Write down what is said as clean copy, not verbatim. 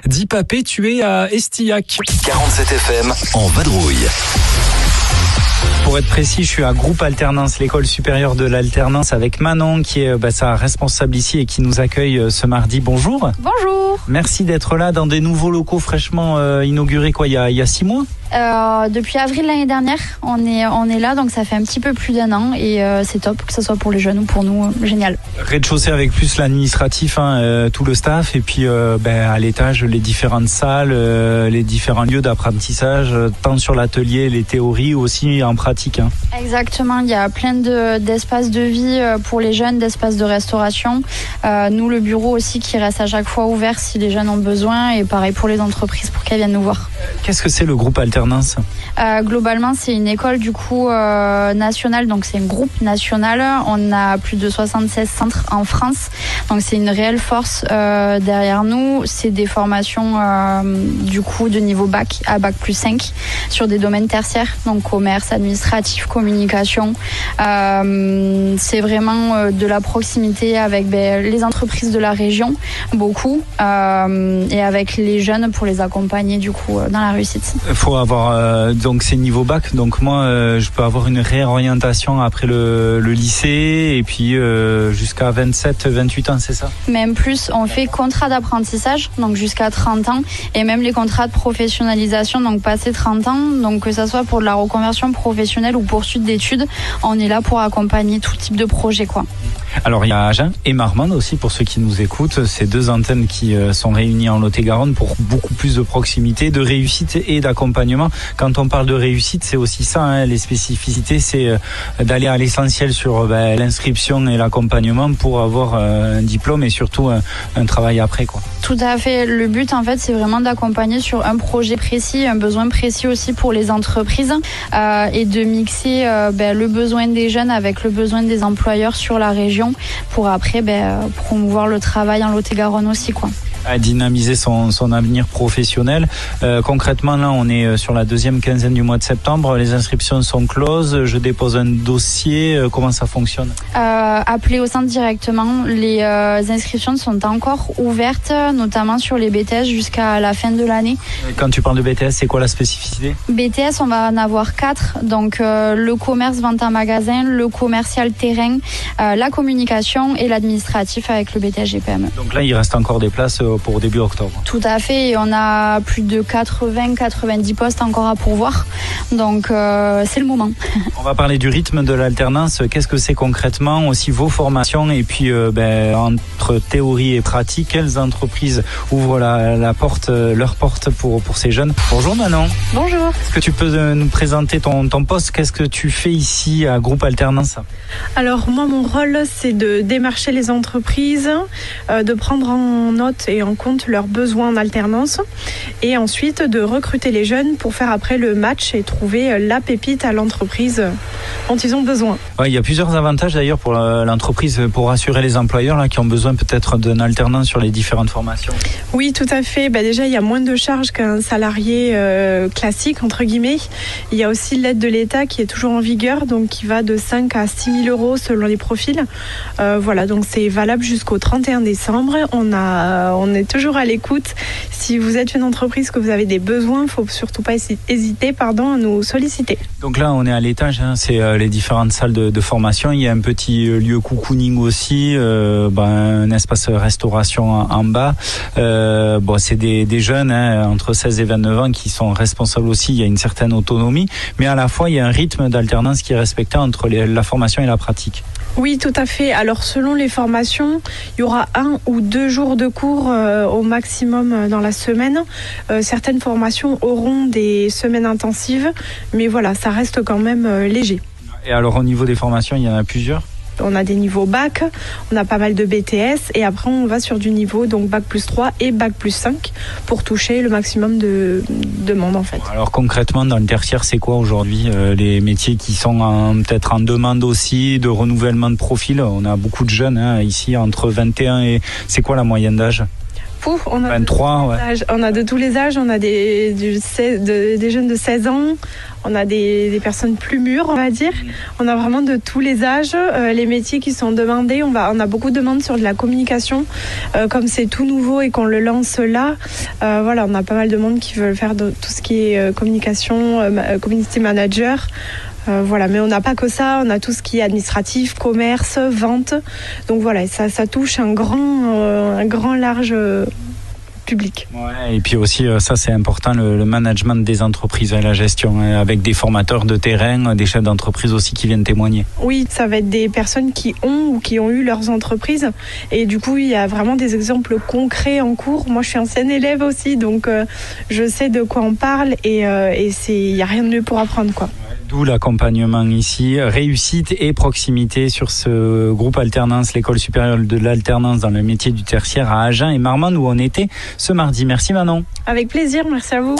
Dipapé tué à Estillac. 47 FM en vadrouille. Pour être précis, je suis à Groupe Alternance, l'école supérieure de l'alternance, avec Manon qui est sa responsable ici et qui nous accueille ce mardi. Bonjour. Bonjour. Merci d'être là dans des nouveaux locaux fraîchement inaugurés il y a 6 mois. Depuis avril l'année dernière, on est là, donc ça fait un petit peu plus d'1 an et c'est top, que ce soit pour les jeunes ou pour nous, génial. Rez-de-chaussée avec plus l'administratif, tout le staff, et puis à l'étage les différentes salles, les différents lieux d'apprentissage, tant sur l'atelier, les théories, aussi en pratique. Exactement, il y a plein d'espaces de vie pour les jeunes, d'espaces de restauration. Nous, le bureau aussi qui reste à chaque fois ouvert si les jeunes ont besoin, et pareil pour les entreprises pour qu'elles viennent nous voir. Qu'est-ce que c'est le groupe Alternance ? Globalement, c'est une école du coup nationale, donc c'est un groupe national. On a plus de 76 centres en France, donc c'est une réelle force derrière nous. C'est des formations du coup de niveau bac à bac plus 5 sur des domaines tertiaires, donc commerce, administratif, communication. C'est vraiment de la proximité avec les entreprises de la région, beaucoup, et avec les jeunes pour les accompagner du coup dans la réussite. Il faut avoir donc c'est niveau bac, donc moi je peux avoir une réorientation après le lycée et puis jusqu'à 27-28 ans, c'est ça? Même plus, on fait contrat d'apprentissage, donc jusqu'à 30 ans, et même les contrats de professionnalisation, donc passé 30 ans, donc que ça soit pour de la reconversion professionnelle ou poursuite d'études, on est là pour accompagner tout type de projet, quoi. Alors il y a Agen et Marmande aussi pour ceux qui nous écoutent, ces deux antennes qui sont réunies en Lot-et-Garonne pour beaucoup plus de proximité, de réussite et d'accompagnement. Quand on parle de réussite, c'est aussi ça, les spécificités, c'est d'aller à l'essentiel sur l'inscription et l'accompagnement pour avoir un diplôme et surtout un travail après, quoi. Tout à fait. Le but, en fait, c'est vraiment d'accompagner sur un projet précis, un besoin précis aussi pour les entreprises, et de mixer le besoin des jeunes avec le besoin des employeurs sur la région pour après promouvoir le travail en Lot-et-Garonne aussi, quoi. À dynamiser son avenir professionnel. Concrètement, là, on est sur la deuxième quinzaine du mois de septembre. Les inscriptions sont closes. Je dépose un dossier. Comment ça fonctionne ? Appelez au centre directement. Les inscriptions sont encore ouvertes, notamment sur les BTS jusqu'à la fin de l'année. Quand tu parles de BTS, c'est quoi la spécificité ? BTS, on va en avoir 4. Donc, le commerce, vente en magasin, le commercial terrain, la communication et l'administratif avec le BTS GPME. Donc là, il reste encore des places pour début octobre. Tout à fait, et on a plus de 80-90 postes encore à pourvoir, donc c'est le moment. On va parler du rythme de l'alternance. Qu'est-ce que c'est concrètement, aussi vos formations, et puis entre théorie et pratique, quelles entreprises ouvrent leur porte pour ces jeunes? Bonjour Manon. Bonjour. Est-ce que tu peux nous présenter ton poste? Qu'est-ce que tu fais ici à Groupe Alternance? Alors moi, mon rôle, c'est de démarcher les entreprises, de prendre en note et en compte leurs besoins en alternance, et ensuite de recruter les jeunes pour faire après le match et trouver la pépite à l'entreprise dont ils ont besoin. Ouais, il y a plusieurs avantages d'ailleurs pour l'entreprise, pour rassurer les employeurs là, qui ont besoin peut-être d'un alternant sur les différentes formations. Oui, tout à fait. Déjà, il y a moins de charges qu'un salarié classique, entre guillemets. Il y a aussi l'aide de l'État qui est toujours en vigueur, donc qui va de 5 à 6 000 euros selon les profils. Voilà, donc c'est valable jusqu'au 31 décembre. On est toujours à l'écoute. Si vous êtes une entreprise, que vous avez des besoins, il ne faut surtout pas hésiter à nous solliciter. Donc là, on est à l'étage, c'est les différentes salles de formation. Il y a un petit lieu cocooning aussi, un espace restauration en bas. C'est des jeunes entre 16 et 29 ans qui sont responsables aussi. Il y a une certaine autonomie, mais à la fois, il y a un rythme d'alternance qui est respecté entre la formation et la pratique. Oui, tout à fait. Alors, selon les formations, il y aura 1 ou 2 jours de cours au maximum dans la semaine. Certaines formations auront des semaines intensives, mais voilà, ça reste quand même léger. Et alors, au niveau des formations, il y en a plusieurs ? On a des niveaux bac, on a pas mal de BTS, et après on va sur du niveau donc bac plus 3 et bac plus 5 pour toucher le maximum de monde en fait. Alors concrètement dans le tertiaire, c'est quoi aujourd'hui les métiers qui sont peut-être en demande aussi de renouvellement de profil? On a beaucoup de jeunes ici entre 21 et... C'est quoi la moyenne d'âge? On a 23, ouais. On a de tous les âges, on a des jeunes de 16 ans, on a des personnes plus mûres, on va dire. On a vraiment de tous les âges. Les métiers qui sont demandés, on a beaucoup de demandes sur de la communication. Comme c'est tout nouveau et qu'on le lance là, voilà, on a pas mal de monde qui veulent faire tout ce qui est communication, community manager. Voilà, mais on n'a pas que ça, on a tout ce qui est administratif, commerce, vente. Donc voilà, ça touche un grand large public. Ouais, et puis aussi, ça c'est important, le management des entreprises et la gestion, avec des formateurs de terrain, des chefs d'entreprise aussi qui viennent témoigner. Oui, ça va être des personnes qui ont eu leurs entreprises. Et du coup, il y a vraiment des exemples concrets en cours. Moi, je suis ancienne élève aussi, donc je sais de quoi on parle et il n'y a rien de mieux pour apprendre, quoi. D'où l'accompagnement ici, réussite et proximité sur ce groupe alternance, l'école supérieure de l'alternance dans le métier du tertiaire à Agen et Marmande où on était ce mardi. Merci Manon. Avec plaisir, merci à vous.